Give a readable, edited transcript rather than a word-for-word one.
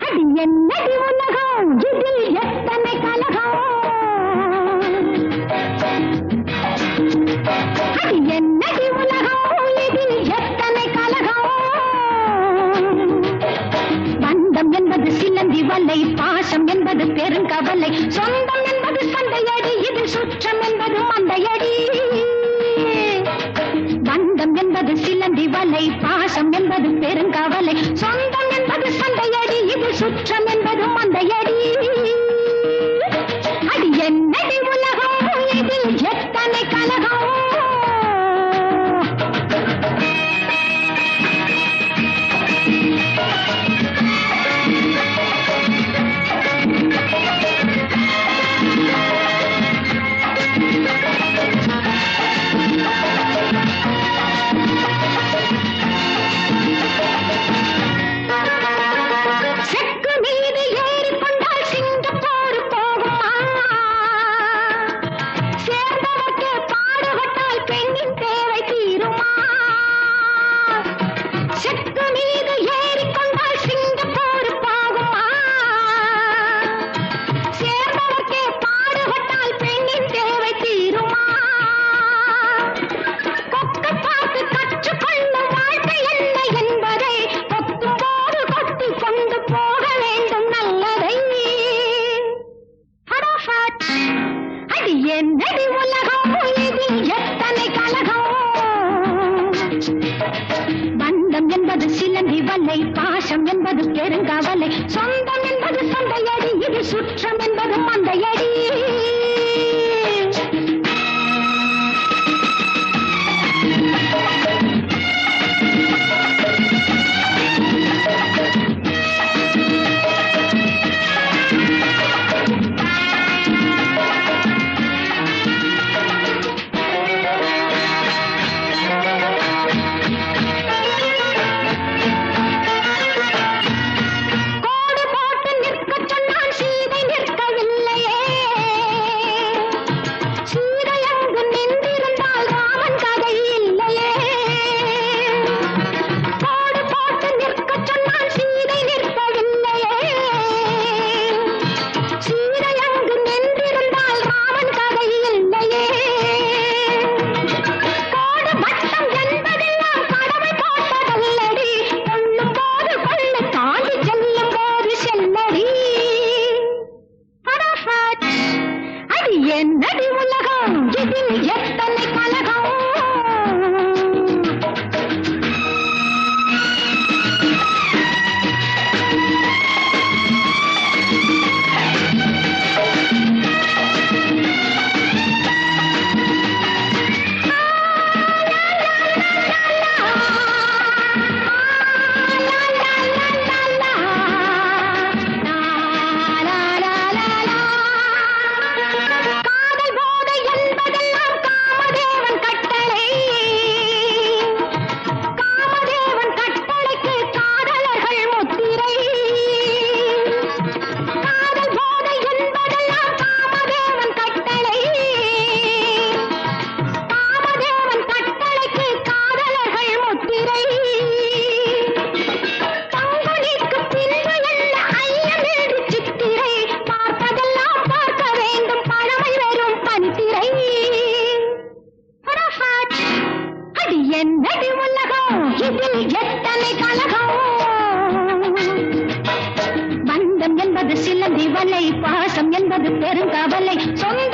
அது என்னடி உலகம், இதில் எத்தனை கலகம். அது என்னடி உலகம், இதில் எத்தனை கலகம். பந்தம் என்பது சிலந்தி வலை, பாசம் என்பது பெருங்கவலை, சொந்தம் என்பது சண்டையடி, இது சுற்றம் என்பது மந்தையடி. பந்தம் என்பது சிலந்தி வலை, பாசம் என்பது பெருங்கவலை, சொந்தம் என்பது சண்டையடி, இது சுற்றம் என்பது மந்தையடி. அது என்னடி உலகம், இதில் எத்தனை கலகம். என்னடி உலகம், இதில் எத்தனை கலகம். பந்தம் என்பது சிலந்தி வலை, பாசம் என்பது பெருங்கவலை, சொந்தம் என்பது சண்டையடி, இது சுற்றம் என்பது மந்தையடி. என்னடி உலகம், இதில் எத்தனை கலகம். என்னடி உலகம், இதில் எத்தனை கலகம். பந்தம் என்பது சிலந்தி வலை, பாசம் என்பது பெருங்கவலை, சொந்த